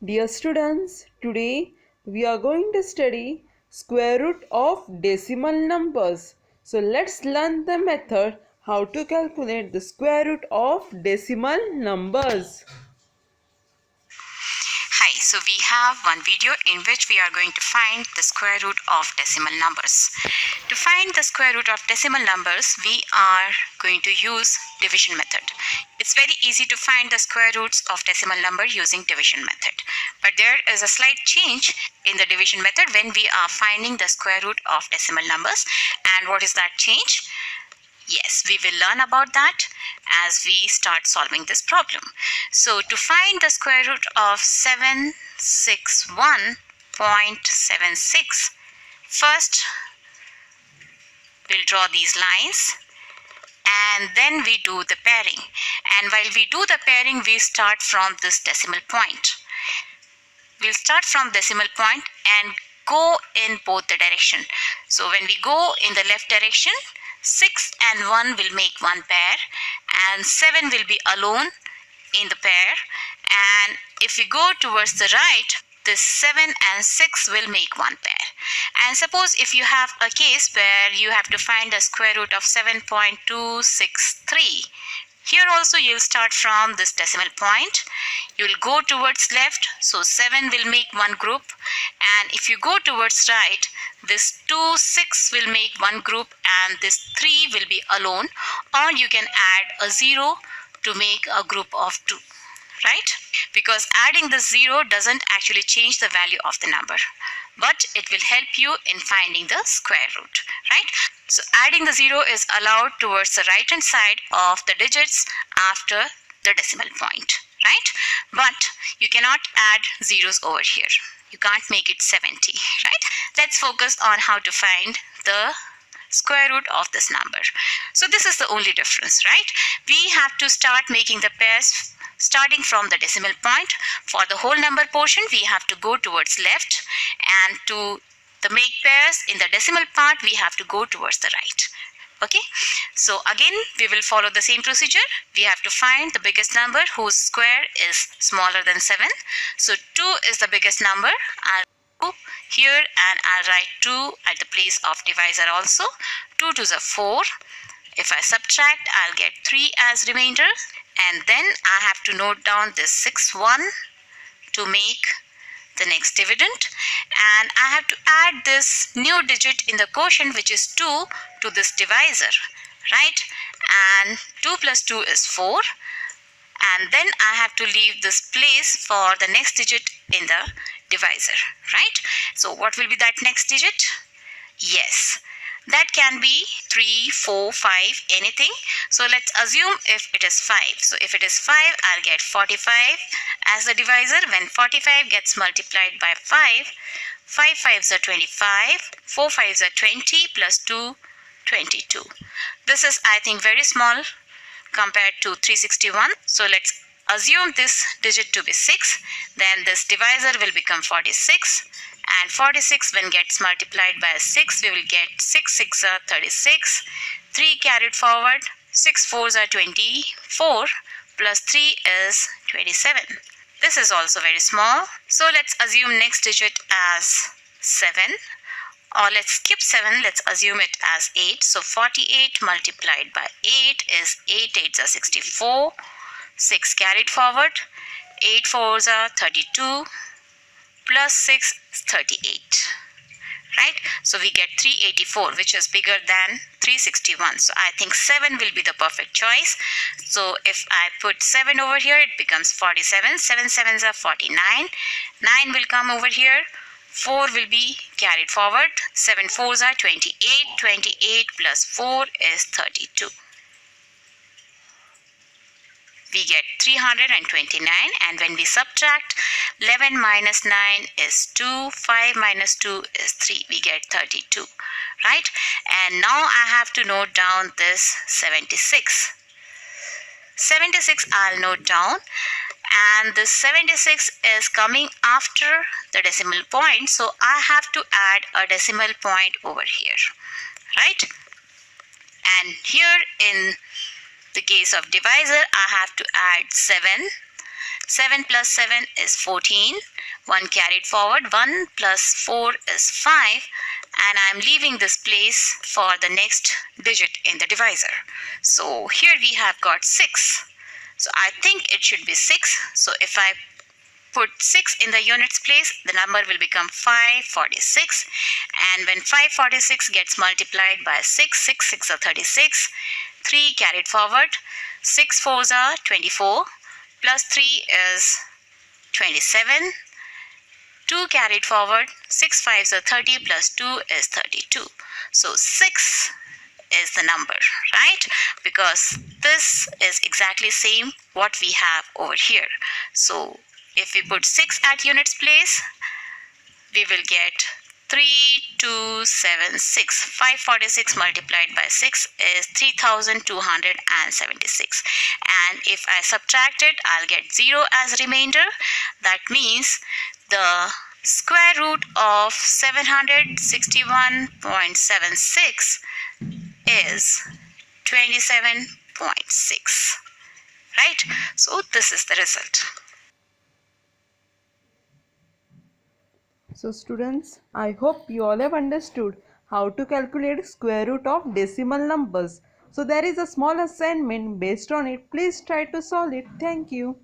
Dear students, today we are going to study square root of decimal numbers. So let's learn the method how to calculate the square root of decimal numbers. Hi, so we have one video in which we are going to find the square root of decimal numbers. To find the square root of decimal numbers, we are going to use division method. It's very easy to find the square roots of decimal number using division method. But there is a slight change in the division method when we are finding the square root of decimal numbers. And what is that change? Yes, we will learn about that as we start solving this problem. So to find the square root of 761.76, first we'll draw these lines and then we do the pairing. And while we do the pairing, we start from this decimal point. We'll start from decimal point and go in both the direction. So when we go in the left direction, 6 and 1 will make one pair and 7 will be alone in the pair, and if we go towards the right, this 7 and 6 will make one pair. And suppose if you have a case where you have to find the square root of 7.263, here also you'll start from this decimal point. You'll go towards left, so 7 will make one group, and if you go towards right, this 2, 6 will make one group and this 3 will be alone, or you can add a 0 to make a group of 2, right? Because adding the 0 doesn't actually change the value of the number, but it will help you in finding the square root, right? So adding the 0 is allowed towards the right hand side of the digits after the decimal point, right? But you cannot add zeros over here. You can't make it 70, right? Let's focus on how to find the square root of this number. So this is the only difference, right? We have to start making the pairs starting from the decimal point. For the whole number portion, we have to go towards left, and to the make pairs in the decimal part, we have to go towards the right. Okay, so again we will follow the same procedure. We have to find the biggest number whose square is smaller than 7. So 2 is the biggest number. I'll go here and I'll write 2 at the place of divisor also. 2 2s are 4. If I subtract, I'll get 3 as remainder, and then I have to note down this 6 1 to make the next dividend, and I have to add this new digit in the quotient, which is 2, to this divisor, right? And 2 plus 2 is 4, and then I have to leave this place for the next digit in the divisor, right? So what will be that next digit? Yes, that can be 3, 4, 5, anything. So let's assume if it is 5. So if it is 5, I'll get 45 as the divisor. When 45 gets multiplied by 5, 5 5s are 25, 4 5s are 20, plus 2, 22. This is, I think, very small compared to 361. So let's assume this digit to be 6. Then this divisor will become 46. And 46 when gets multiplied by 6, we will get 6 6 are 36, 3 carried forward, 6 4s are 24, plus 3 is 27. This is also very small. So let's assume next digit as 7, or let's skip 7, let's assume it as 8. So 48 multiplied by 8 is 8 8s are 64, 6 carried forward, 8 4s are 32, plus 6 is 38, right? So we get 384, which is bigger than 361. So I think 7 will be the perfect choice. So if I put 7 over here, it becomes 47. 7 7s are 49. 9 will come over here. 4 will be carried forward. 7 4s are 28. 28 plus 4 is 32. We get 329, and when we subtract, 11 minus 9 is 2, 5 minus 2 is 3, we get 32, right? And now I have to note down this 76. 76 I'll note down, and this 76 is coming after the decimal point, so I have to add a decimal point over here, right? And here in the case of divisor, I have to add 7. 7 plus 7 is 14. 1 carried forward. 1 plus 4 is 5. And I'm leaving this place for the next digit in the divisor. So here we have got 6. So I think it should be 6. So if I put 6 in the units place, the number will become 546. And when 546 gets multiplied by 6, 6 6 are 36. 3 carried forward. 6 4s are 24. Plus 3 is 27. 2 carried forward. 6 5s are 30 plus 2 is 32. So 6 is the number, right? Because this is exactly same what we have over here. So if we put 6 at units place, we will get 3276. 546 multiplied by 6 is 3276. And if I subtract it, I'll get 0 as remainder. That means the square root of 761.76 is 27.6. Right? So this is the result. So students, I hope you all have understood how to calculate square root of decimal numbers. So there is a small assignment based on it. Please try to solve it. Thank you.